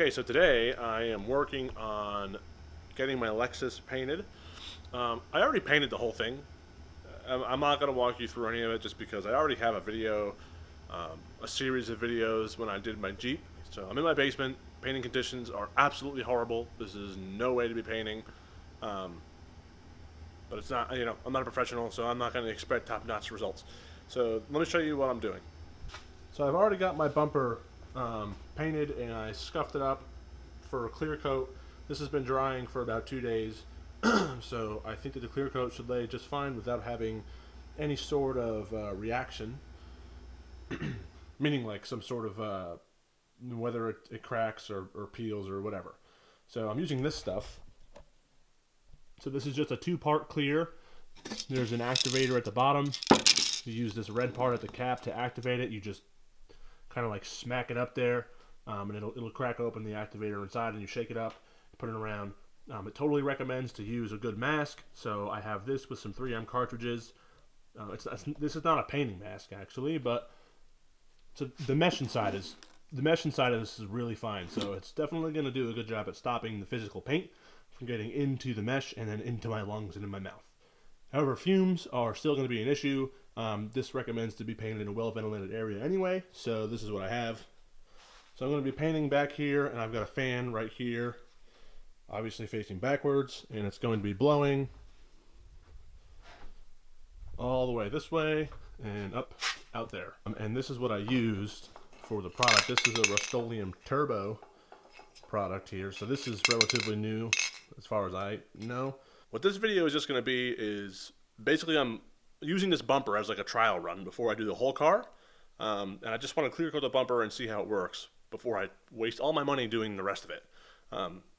Okay, so today I am working on getting my Lexus painted. I already painted the whole thing. I'm not going to walk you through any of it just because I already have a video, a series of videos when I did my Jeep. So I'm in my basement. Painting conditions are absolutely horrible. This is no way to be painting. Um, but it's not, I'm not a professional, so I'm not going to expect top-notch results. So let me show you what I'm doing. So I've already got my bumper painted, and I scuffed it up for a clear coat. This has been drying for about 2 days, so I think that the clear coat should lay just fine without having any sort of reaction, meaning like some sort of whether it cracks or peels or whatever. So I'm using this stuff. So this is just a 2-part clear. There's an activator at the bottom. You use this red part at the cap to activate it. You just kind of like smack it up there, and it'll crack open the activator inside, and you shake it up, put it around. It totally recommends to use a good mask. So I have this with some 3M cartridges. This is not a painting mask actually, but the mesh inside of this is really fine. So it's definitely going to do a good job at stopping the physical paint from getting into the mesh and then into my lungs and in my mouth. However, fumes are still going to be an issue. This recommends to be painted in a well-ventilated area anyway, so this is what I have. So I'm going to be painting back here, and I've got a fan right here, obviously facing backwards, and it's going to be blowing all the way this way and up out there. And this is what I used for the product. This is a Rust-Oleum Turbo product here, so this is relatively new as far as I know. What this video is just going to be is basically I'm using this bumper as like a trial run before I do the whole car, and I just want to clear coat the bumper and see how it works before I waste all my money doing the rest of it.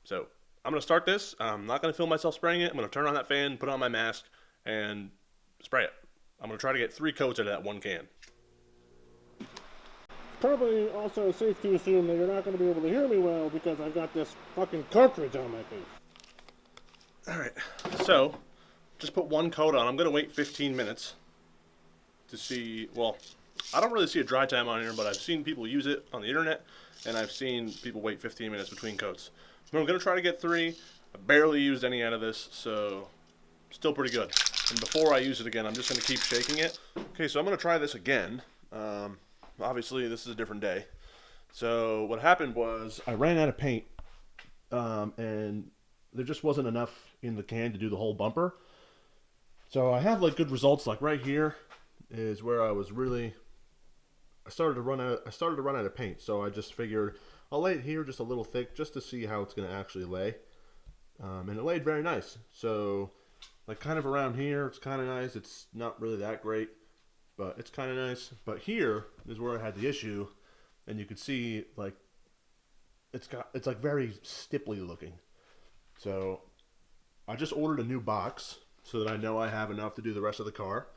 So I'm going to start this. I'm not going to film myself spraying it. I'm going to turn on that fan, put on my mask, and spray it. I'm going to try to get 3 coats out of that 1 can. Probably also safe to assume that you're not going to be able to hear me well because I've got this fucking cartridge on my face. Alright, so just put 1 coat on. I'm going to wait 15 minutes to see, well, I don't really see a dry time on here, but I've seen people use it on the internet, and I've seen people wait 15 minutes between coats. So I'm going to try to get 3. I barely used any out of this, so still pretty good. And before I use it again, I'm just going to keep shaking it. Okay, so I'm going to try this again. Obviously, this is a different day. So what happened was I ran out of paint, and there just wasn't enough in the can to do the whole bumper. So I have like good results. Like right here is where I started to run out of paint. So I just figured I'll lay it here just a little thick just to see how it's going to actually lay. And it laid very nice. So like kind of around here, it's kind of nice. It's not really that great, but it's kind of nice. But here is where I had the issue, and you could see like it's like very stipply looking. So I just ordered a new box so that I know I have enough to do the rest of the car,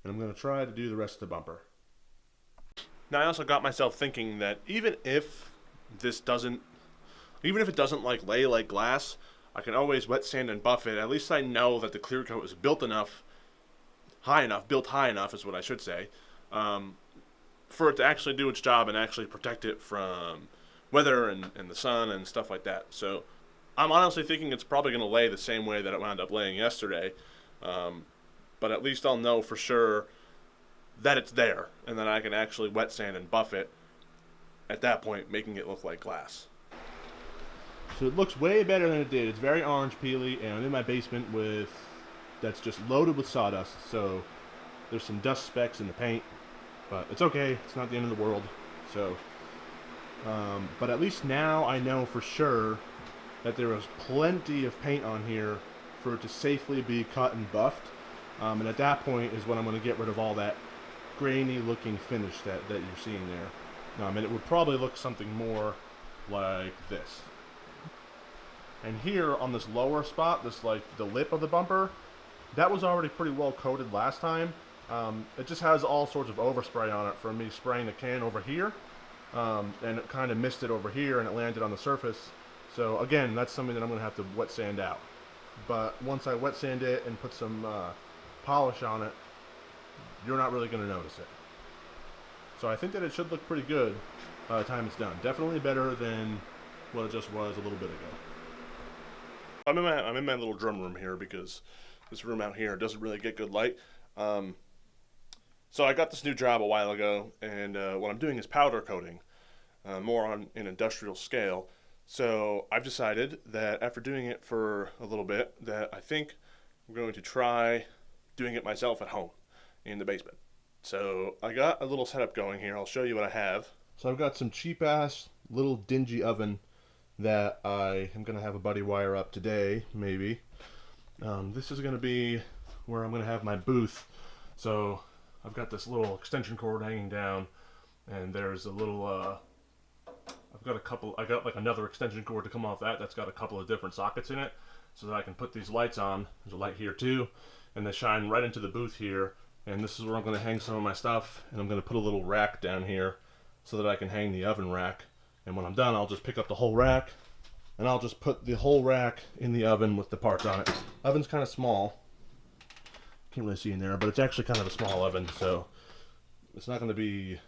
and I'm going to try to do the rest of the bumper. Now I also got myself thinking that even if it doesn't like lay like glass, I can always wet sand and buff it. At least I know that the clear coat is built high enough is what I should say, for it to actually do its job and actually protect it from weather and the sun and stuff like that. So I'm honestly thinking it's probably going to lay the same way that it wound up laying yesterday, but at least I'll know for sure that it's there, and then I can actually wet sand and buff it at that point, making it look like glass. So it looks way better than it did. It's very orange peely, and I'm in my basement that's just loaded with sawdust, so there's some dust specks in the paint, but it's okay. It's not the end of the world. So, but at least now I know for sure that there is plenty of paint on here for it to safely be cut and buffed, and at that point is when I'm going to get rid of all that grainy looking finish that you're seeing there, and it would probably look something more like this. And here on this lower spot, this like the lip of the bumper, that was already pretty well coated last time. It just has all sorts of overspray on it from me spraying the can over here, and it kind of missed it over here and it landed on the surface. So again, that's something that I'm going to have to wet sand out. But once I wet sand it and put some polish on it, you're not really going to notice it. So I think that it should look pretty good by the time it's done. Definitely better than what it just was a little bit ago. I'm in my little drum room here because this room out here doesn't really get good light. So I got this new job a while ago, and what I'm doing is powder coating, more on an industrial scale. So I've decided that after doing it for a little bit, that I think I'm going to try doing it myself at home in the basement. So I got a little setup going here. I'll show you what I have. So I've got some cheap ass little dingy oven that I am going to have a buddy wire up today, maybe. This is going to be where I'm going to have my booth. So I've got this little extension cord hanging down, and there's a little, I got like another extension cord to come off that that's got a couple of different sockets in it, so that I can put these lights on. There's a light here too, and they shine right into the booth here, and this is where I'm going to hang some of my stuff, and I'm going to put a little rack down here so that I can hang the oven rack. And when I'm done, I'll just pick up the whole rack, and I'll just put the whole rack in the oven with the parts on it. Oven's kind of small. Can't really see in there, but it's actually kind of a small oven, so it's not going to be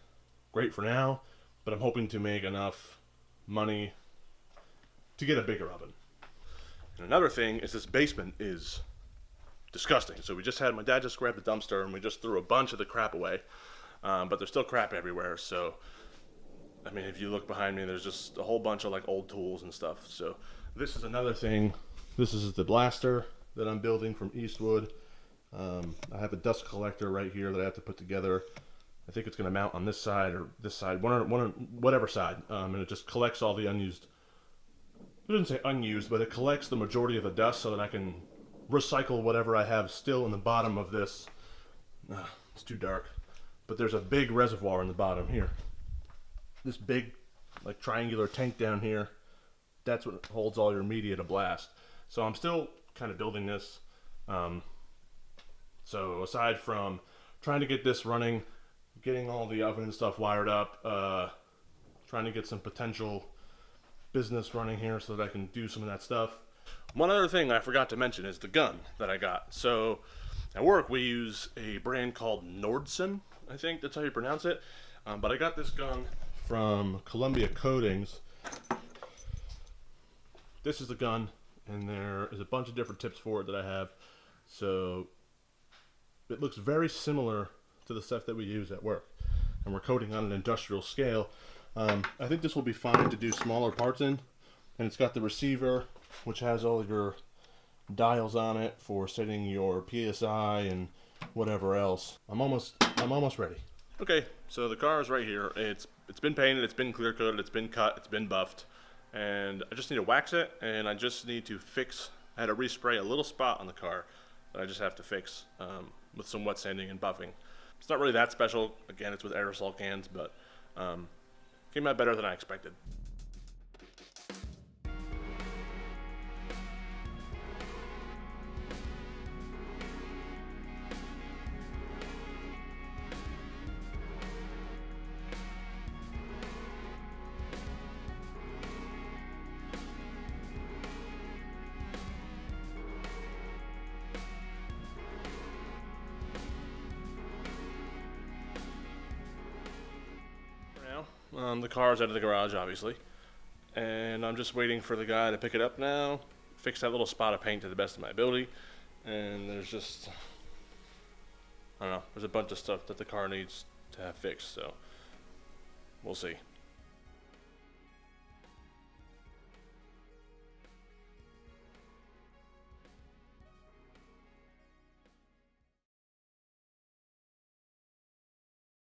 great for now, but I'm hoping to make enough money to get a bigger oven. And another thing is this basement is disgusting. So my dad just grabbed the dumpster, and we just threw a bunch of the crap away, but there's still crap everywhere, so I mean, if you look behind me, there's just a whole bunch of like old tools and stuff. So this is another thing. This is the blaster that I'm building from Eastwood. I have a dust collector right here that I have to put together. I think it's going to mount on this side or this side, whatever side, and it just collects all the unused. I didn't say unused, but it collects the majority of the dust so that I can recycle whatever I have still in the bottom of this. It's too dark, but there's a big reservoir in the bottom here. This big, like, triangular tank down here, that's what holds all your media to blast. So I'm still kind of building this. So aside from trying to get this running, getting all the oven and stuff wired up, trying to get some potential business running here so that I can do some of that stuff. One other thing I forgot to mention is the gun that I got. So at work we use a brand called Nordson, I think that's how you pronounce it. But I got this gun from Columbia Coatings. This is the gun, and there is a bunch of different tips for it that I have. So it looks very similar to the stuff that we use at work, and we're coating on an industrial scale. I think this will be fine to do smaller parts in, and it's got the receiver, which has all your dials on it for setting your PSI and whatever else. I'm almost ready. Okay, so the car is right here. It's been painted, it's been clear coated, it's been cut, it's been buffed, and I just need to wax it, and I just need to I had to respray a little spot on the car that I just have to fix with some wet sanding and buffing. It's not really that special. Again, it's with aerosol cans, but came out better than I expected. The car's out of the garage, obviously, and I'm just waiting for the guy to pick it up now, fix that little spot of paint to the best of my ability, and there's just, I don't know, there's a bunch of stuff that the car needs to have fixed, so we'll see.